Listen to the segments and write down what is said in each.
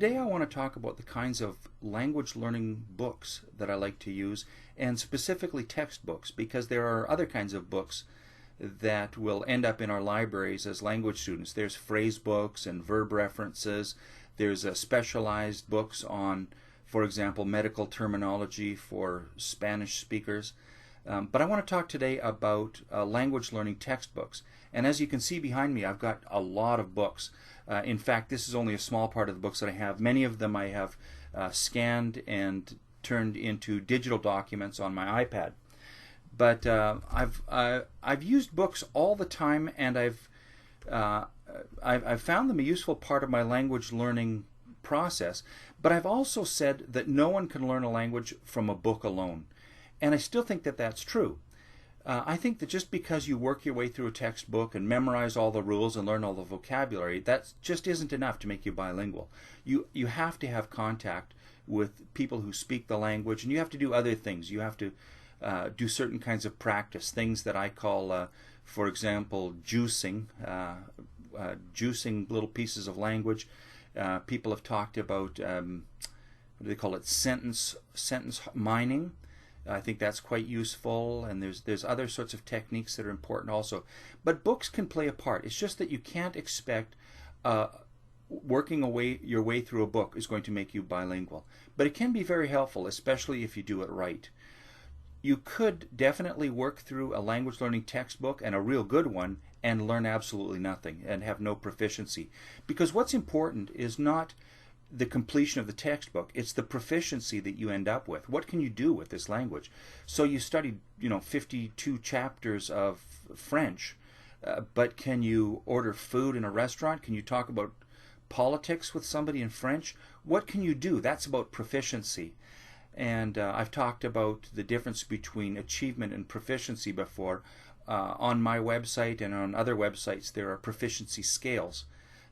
Today I want to talk about the kinds of language learning books that I like to use, and specifically textbooks, because there are other kinds of books that will end up in our libraries as language students. There's phrase books and verb references. There's specialized books on, for example, medical terminology for Spanish speakers. But I want to talk today about language learning textbooks. And as you can see behind me, I've got a lot of books. In fact, this is only a small part of the books that I have. Many of them I have scanned and turned into digital documents on my iPad. But I've used books all the time, and I've found them a useful part of my language learning process. But I've also said that no one can learn a language from a book alone. And I still think that that's true. I think that just because you work your way through a textbook and memorize all the rules and learn all the vocabulary, that just isn't enough to make you bilingual. You have to have contact with people who speak the language, and you have to do other things. You have to do certain kinds of practice, things that I call, for example, juicing, juicing little pieces of language. People have talked about, what do they call it, sentence mining. I think that's quite useful, and there's other sorts of techniques that are important also. But books can play a part. It's just that you can't expect working your way through a book is going to make you bilingual. But it can be very helpful, especially if you do it right. You could definitely work through a language learning textbook, and a real good one, and learn absolutely nothing and have no proficiency. Because what's important is not the completion of the textbook, it's the proficiency that you end up with. What can you do with this language? So you studied 52 chapters of French, but can you order food in a restaurant? Can you talk about politics with somebody in French? What can you do? That's about proficiency. And I've talked about the difference between achievement and proficiency before. On my website and on other websites, there are proficiency scales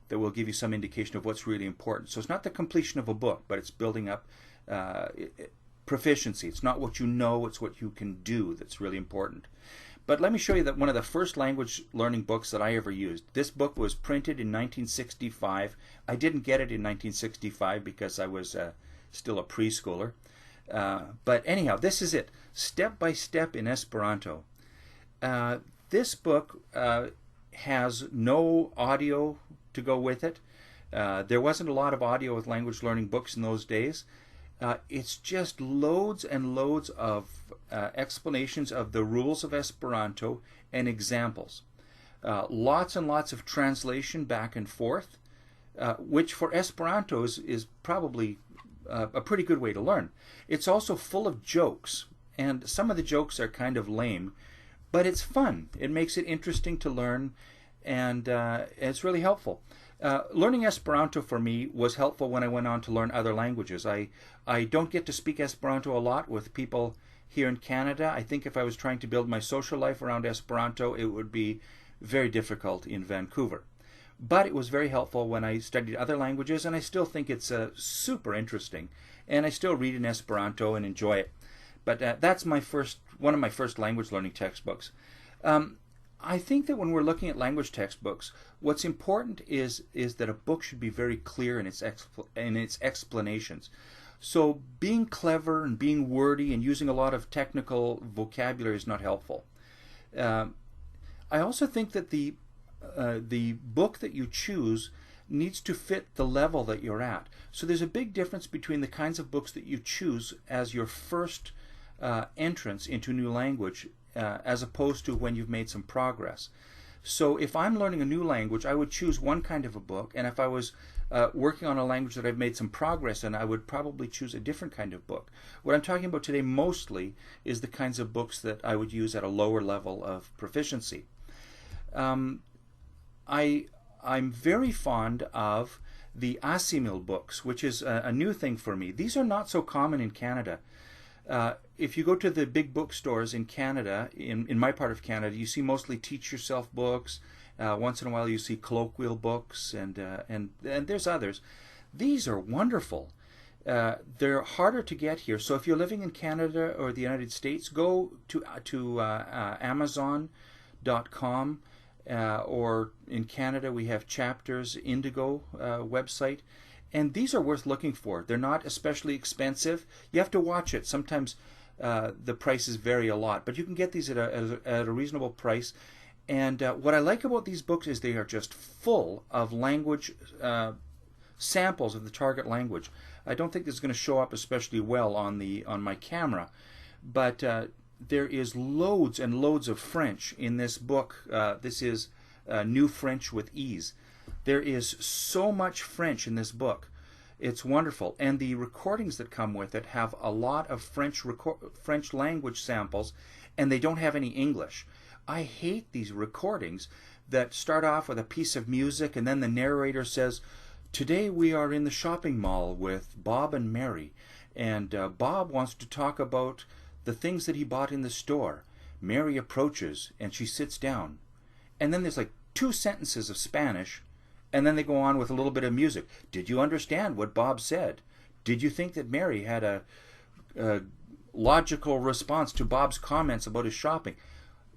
that will give you some indication of what's really important. So it's not the completion of a book, but it's building up proficiency. It's not what you know, it's what you can do that's really important. But let me show you that one of the first language learning books that I ever used. This book was printed in 1965. I didn't get it in 1965 because I was still a preschooler. But anyhow, this is it. Step by Step in Esperanto. This book has no audio to go with it. There wasn't a lot of audio with language learning books in those days. It's just loads and loads of explanations of the rules of Esperanto and examples. Lots and lots of translation back and forth, which for Esperanto is probably a pretty good way to learn. It's also full of jokes, and some of the jokes are kind of lame, but it's fun. It makes it interesting to learn, and it's really helpful. Learning Esperanto for me was helpful when I went on to learn other languages. I don't get to speak Esperanto a lot with people here in Canada. I think if I was trying to build my social life around Esperanto, it would be very difficult in Vancouver. But it was very helpful when I studied other languages, and I still think it's super interesting. And I still read in Esperanto and enjoy it. But that's one of my first language learning textbooks. I think that when we're looking at language textbooks, what's important is that a book should be very clear in its explanations. So being clever and being wordy and using a lot of technical vocabulary is not helpful. I also think that the book that you choose needs to fit the level that you're at. So there's a big difference between the kinds of books that you choose as your first entrance into new language as opposed to when you've made some progress. So if I'm learning a new language, I would choose one kind of a book, and if I was working on a language that I've made some progress in, I would probably choose a different kind of book. What I'm talking about today mostly is the kinds of books that I would use at a lower level of proficiency. I'm very fond of the ICML books, which is a new thing for me. These are not so common in Canada. If you go to the big bookstores in Canada, in my part of Canada, you see mostly teach yourself books. Once in a while you see colloquial books, and there's others. These are wonderful. They're harder to get here. So if you're living in Canada or the United States, go to Amazon.com, or in Canada we have Chapters Indigo website, And these are worth looking for. They're not especially expensive. You have to watch it. Sometimes the prices vary a lot, but you can get these at a reasonable price. And what I like about these books is they are just full of language samples of the target language. I don't think this is going to show up especially well on my camera, but there is loads and loads of French in this book. This is New French with Ease. There is so much French in this book. It's wonderful. And the recordings that come with it have a lot of French language samples, and they don't have any English. I hate these recordings that start off with a piece of music and then the narrator says, "Today we are in the shopping mall with Bob and Mary, and Bob wants to talk about the things that he bought in the store. Mary approaches and she sits down." And then there's like 2 sentences of Spanish, and then they go on with a little bit of music. "Did you understand what Bob said? Did you think that Mary had a logical response to Bob's comments about his shopping?"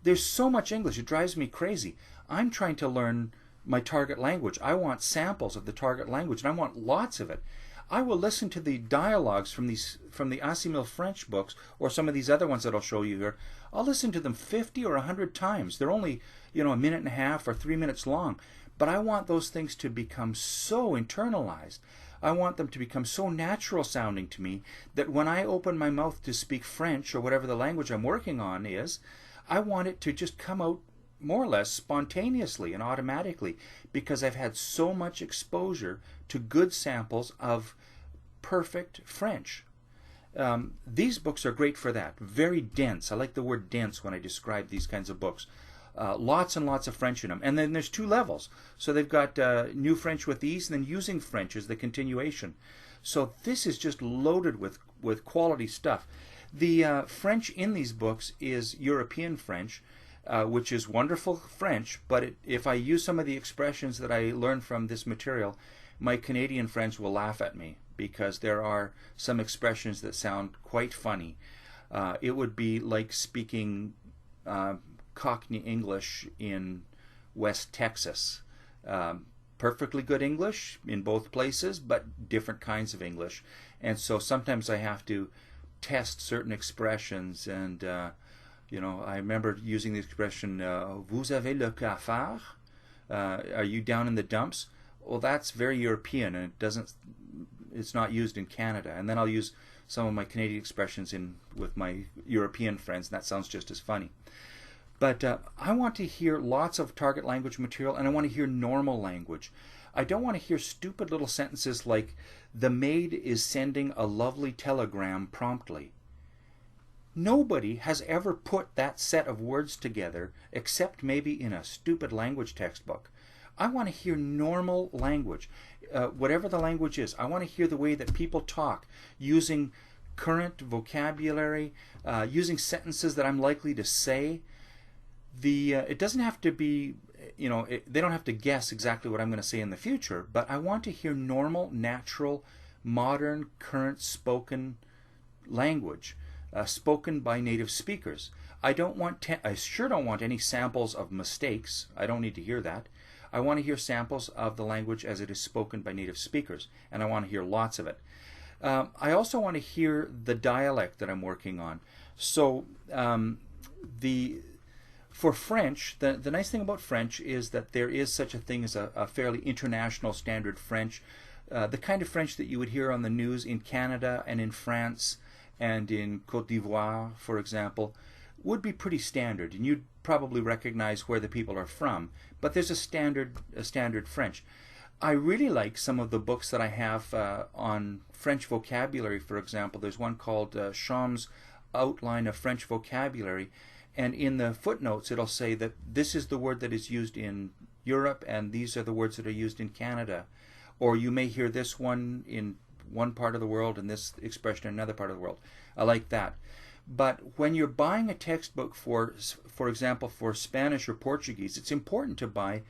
There's so much English, it drives me crazy. I'm trying to learn my target language. I want samples of the target language, and I want lots of it. I will listen to the dialogues from the ICML French books, or some of these other ones that I'll show you here. I'll listen to them 50 or 100 times. They're only, a minute and a half or 3 minutes long. But I want those things to become so internalized. I want them to become so natural sounding to me that when I open my mouth to speak French or whatever the language I'm working on is, I want it to just come out more or less spontaneously and automatically, because I've had so much exposure to good samples of perfect French. These books are great for that. Very dense. I like the word dense when I describe these kinds of books. Lots and lots of French in them. And then there's 2 levels. So they've got New French with Ease, and then Using French is the continuation. So this is just loaded with quality stuff. The French in these books is European French, which is wonderful French, but if I use some of the expressions that I learned from this material, my Canadian friends will laugh at me, because there are some expressions that sound quite funny. It would be like speaking Cockney English in West Texas. Perfectly good English in both places, but different kinds of English. And so sometimes I have to test certain expressions, and I remember using the expression, "Vous avez le cafard?" Are you down in the dumps? Well, that's very European, and it's not used in Canada. And then I'll use some of my Canadian expressions with my European friends, and that sounds just as funny. But I want to hear lots of target language material, and I want to hear normal language. I don't want to hear stupid little sentences like, "The maid is sending a lovely telegram promptly." Nobody has ever put that set of words together except maybe in a stupid language textbook. I want to hear normal language, whatever the language is. I want to hear the way that people talk, using current vocabulary, using sentences that I'm likely to say. It doesn't have to be, they don't have to guess exactly what I'm going to say in the future, but I want to hear normal, natural, modern, current spoken language, spoken by native speakers. I sure don't want any samples of mistakes. I don't need to hear that. I want to hear samples of the language as it is spoken by native speakers, and I want to hear lots of it. I also want to hear the dialect that I'm working on. So for French, the nice thing about French is that there is such a thing as a fairly international standard French, the kind of French that you would hear on the news in Canada and in France and in Côte d'Ivoire, for example, would be pretty standard, and you'd probably recognize where the people are from. But there's a standard French. I really like some of the books that I have on French vocabulary. For example, there's one called Cham's Outline of French Vocabulary, and in the footnotes it'll say that this is the word that is used in Europe and these are the words that are used in Canada. Or you may hear this one in one part of the world and this expression in another part of the world. I like that. But when you're buying a textbook for example, for Spanish or Portuguese, it's important to buy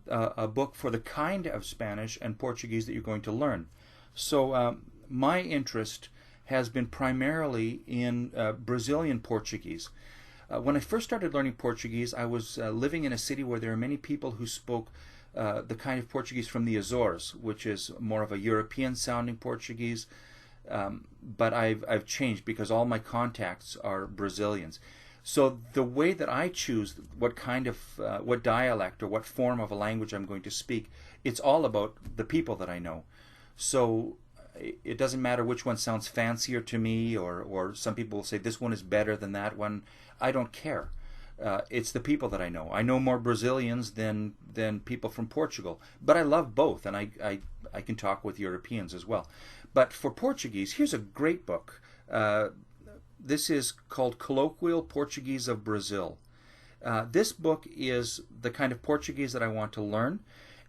a book for the kind of Spanish and Portuguese that you're going to learn. So my interest has been primarily in Brazilian Portuguese. When I first started learning Portuguese, I was living in a city where there are many people who spoke the kind of Portuguese from the Azores, which is more of a European-sounding Portuguese. But I've changed because all my contacts are Brazilians. So the way that I choose what kind of what dialect or what form of a language I'm going to speak, it's all about the people that I know. So it doesn't matter which one sounds fancier to me, or some people will say this one is better than that one. I don't care. It's the people that I know. I know more Brazilians than people from Portugal, but I love both, and I can talk with Europeans as well. But for Portuguese, here's a great book. This is called Colloquial Portuguese of Brazil. This book is the kind of Portuguese that I want to learn,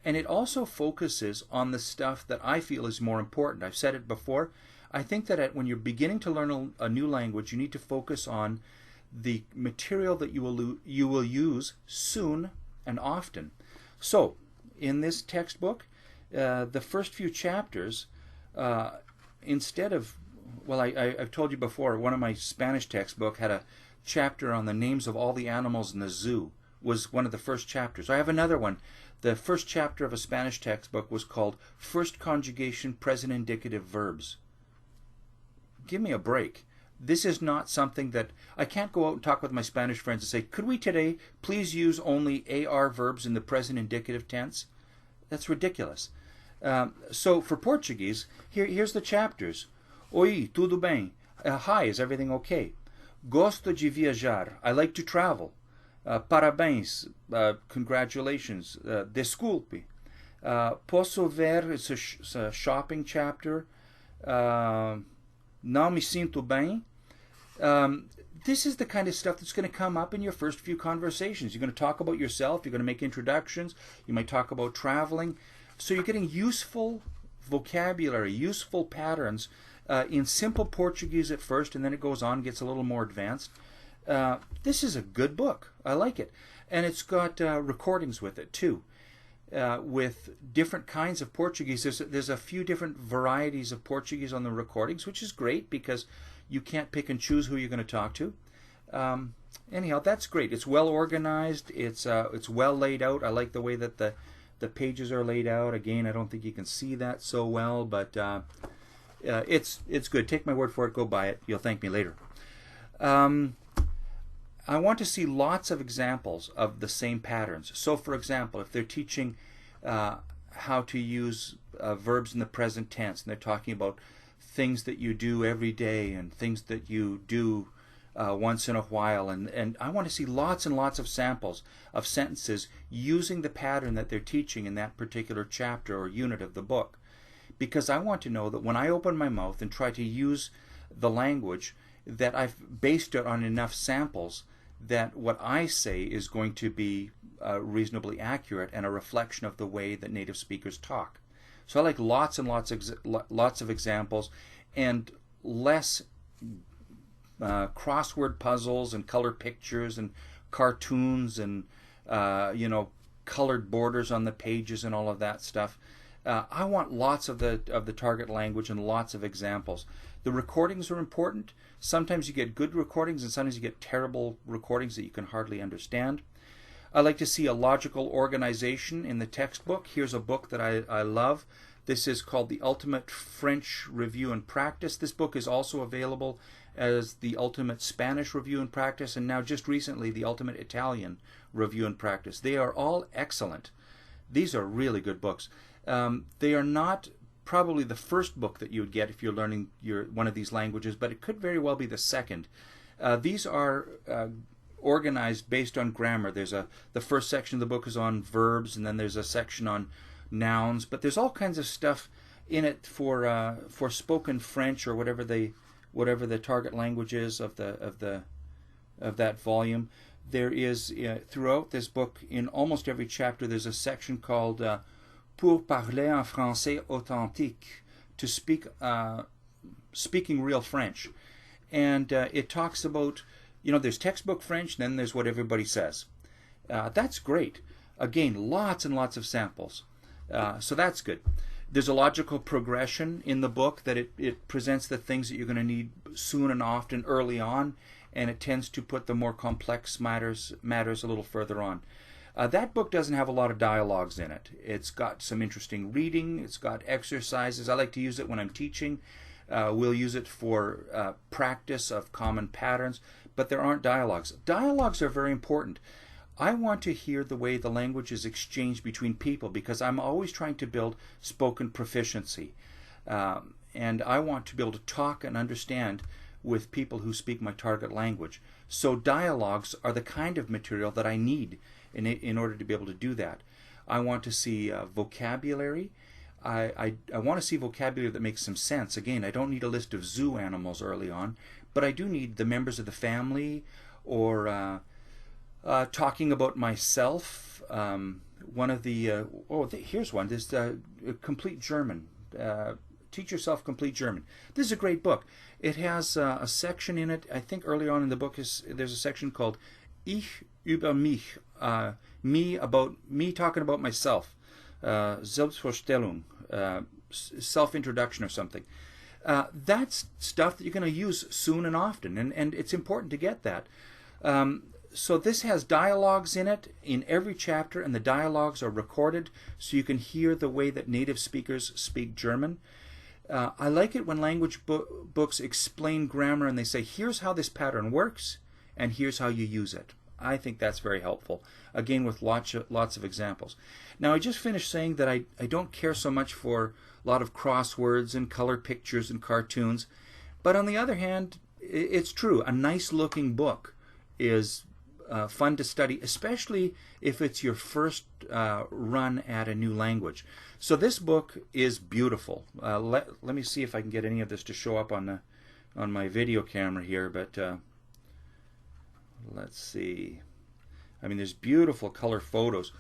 and it also focuses on the stuff that I feel is more important. I've said it before. I think that when you're beginning to learn a new language, you need to focus on the material that you will use soon and often. So, in this textbook, the first few chapters, instead of, well, I've told you before, one of my Spanish textbook had a chapter on the names of all the animals in the zoo, was one of the first chapters. I have another one. The first chapter of a Spanish textbook was called First Conjugation Present Indicative Verbs. Give me a break. This is not something that I can't go out and talk with my Spanish friends and say, could we today please use only AR verbs in the present indicative tense? That's ridiculous. So for Portuguese, here's the chapters. Oi, tudo bem? Hi, is everything okay? Gosto de viajar. I like to travel. Parabéns. Congratulations. Desculpe. Posso ver? It's a shopping chapter. Não me sinto bem. This is the kind of stuff that's going to come up in your first few conversations. You're going to talk about yourself. You're going to make introductions. You might talk about traveling. So you're getting useful vocabulary, useful patterns in simple Portuguese at first, and then it goes on, gets a little more advanced. This is a good book. I like it. And it's got recordings with it, too, with different kinds of Portuguese. There's a few different varieties of Portuguese on the recordings, which is great because you can't pick and choose who you're going to talk to. Anyhow, that's great. It's well organized. It's well laid out. I like the way that the pages are laid out. Again, I don't think you can see that so well, but it's good. Take my word for it. Go buy it. You'll thank me later. I want to see lots of examples of the same patterns. So, for example, if they're teaching how to use verbs in the present tense, and they're talking about things that you do every day and things that you do once in a while, and I want to see lots and lots of samples of sentences using the pattern that they're teaching in that particular chapter or unit of the book, because I want to know that when I open my mouth and try to use the language, that I've based it on enough samples that what I say is going to be reasonably accurate and a reflection of the way that native speakers talk. So I like lots and lots of examples, and less crossword puzzles and color pictures and cartoons and colored borders on the pages and all of that stuff. I want lots of the target language and lots of examples. The recordings are important. Sometimes you get good recordings and sometimes you get terrible recordings that you can hardly understand. I like to see a logical organization in the textbook. Here's a book that I love. This is called The Ultimate French Review and Practice. This book is also available as The Ultimate Spanish Review and Practice, and now just recently The Ultimate Italian Review and Practice. They are all excellent. These are really good books. They are not probably the first book that you would get if you're learning one of these languages, but it could very well be the second. These are organized based on grammar. The first section of the book is on verbs, and then there's a section on nouns, but there's all kinds of stuff in it for spoken French or whatever the target language is of that volume. There is throughout this book, in almost every chapter, there's a section called Pour parler en français authentique, to speaking real French, and it talks about, there's textbook French, then there's what everybody says. That's great. Again, lots and lots of samples. So that's good. There's a logical progression in the book that it presents the things that you're going to need soon and often early on, and it tends to put the more complex matters a little further on. That book doesn't have a lot of dialogues in it. It's got some interesting reading. It's got exercises. I like to use it when I'm teaching. We'll use it for practice of common patterns, but there aren't dialogues. Dialogues are very important. I want to hear the way the language is exchanged between people because I'm always trying to build spoken proficiency. And I want to be able to talk and understand with people who speak my target language. So dialogues are the kind of material that I need in order to be able to do that. I want to see vocabulary. I want to see vocabulary that makes some sense. Again, I don't need a list of zoo animals early on, but I do need the members of the family or talking about myself. One of the, here's one. This Complete German. Teach Yourself Complete German. This is a great book. It has a section in it, I think early on in the book there's a section called Ich über mich, me talking about myself, Selbstvorstellung, self-introduction or something. That's stuff that you're going to use soon and often, and it's important to get that. So this has dialogues in it in every chapter, and the dialogues are recorded so you can hear the way that native speakers speak German. I like it when language books explain grammar and they say, here's how this pattern works, and here's how you use it. I think that's very helpful. Again, with lots of examples. Now, I just finished saying that I don't care so much for a lot of crosswords and color pictures and cartoons. But on the other hand, it's true. A nice-looking book is fun to study, especially if it's your first run at a new language. So this book is beautiful. Let me see if I can get any of this to show up on my video camera here, but let's see. I mean, there's beautiful color photos.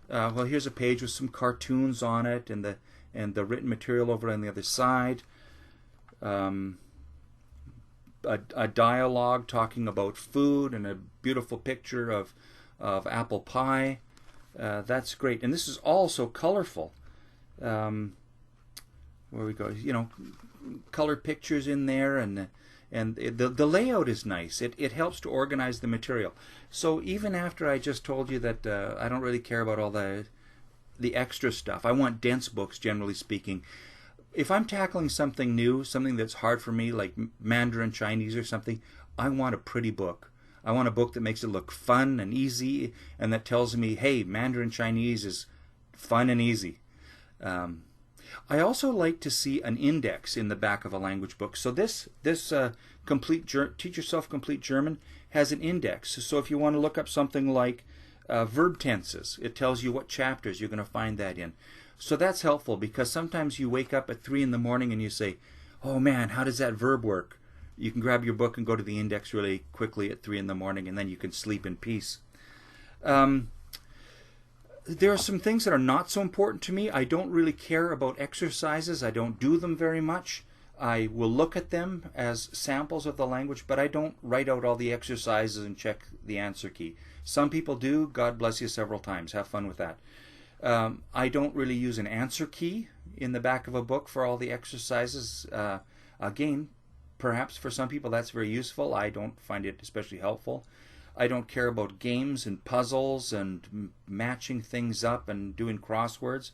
Well, here's a page with some cartoons on it, and the written material over on the other side. A dialogue talking about food, and a beautiful picture of apple pie. That's great, and this is all so colorful. Where we go, color pictures in there, and the layout is nice. It helps to organize the material. So even after I just told you that I don't really care about all the extra stuff, I want dense books, generally speaking. If I'm tackling something new, something that's hard for me, like Mandarin Chinese or something, I want a pretty book. I want a book that makes it look fun and easy, and that tells me, hey, Mandarin Chinese is fun and easy. I also like to see an index in the back of a language book. So this Teach Yourself Complete German has an index. So if you want to look up something like verb tenses, it tells you what chapters you're going to find that in. So that's helpful because sometimes you wake up at 3 in the morning and you say, oh man, how does that verb work? You can grab your book and go to the index really quickly at 3 in the morning, and then you can sleep in peace. There are some things that are not so important to me. I don't really care about exercises. I don't do them very much. I will look at them as samples of the language, but I don't write out all the exercises and check the answer key. Some people do. God bless you several times. Have fun with that. I don't really use an answer key in the back of a book for all the exercises. Again, perhaps for some people that's very useful. I don't find it especially helpful. I don't care about games and puzzles and matching things up and doing crosswords.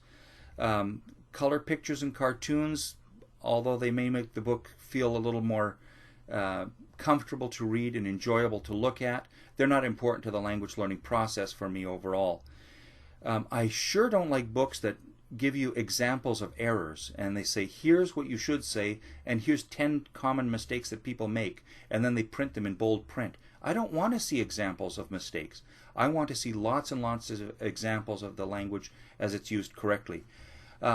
Color pictures and cartoons, although they may make the book feel a little more comfortable to read and enjoyable to look at, they're not important to the language learning process for me overall. I sure don't like books that give you examples of errors, and they say, here's what you should say, and here's 10 common mistakes that people make, and then they print them in bold print. I don't want to see examples of mistakes. I want to see lots and lots of examples of the language as it's used correctly.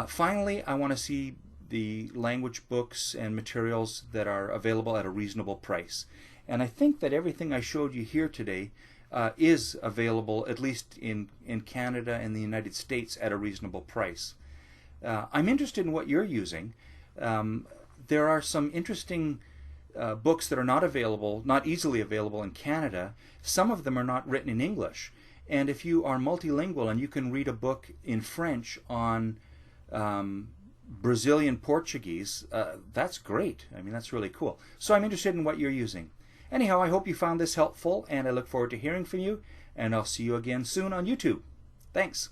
Finally, I want to see the language books and materials that are available at a reasonable price. And I think that everything I showed you here today is available, at least in Canada and the United States, at a reasonable price. I'm interested in what you're using. There are some interesting books that are not easily available in Canada. Some of them are not written in English. And if you are multilingual and you can read a book in French on Brazilian Portuguese, that's great. I mean, that's really cool. So I'm interested in what you're using. Anyhow, I hope you found this helpful, and I look forward to hearing from you, and I'll see you again soon on YouTube. Thanks.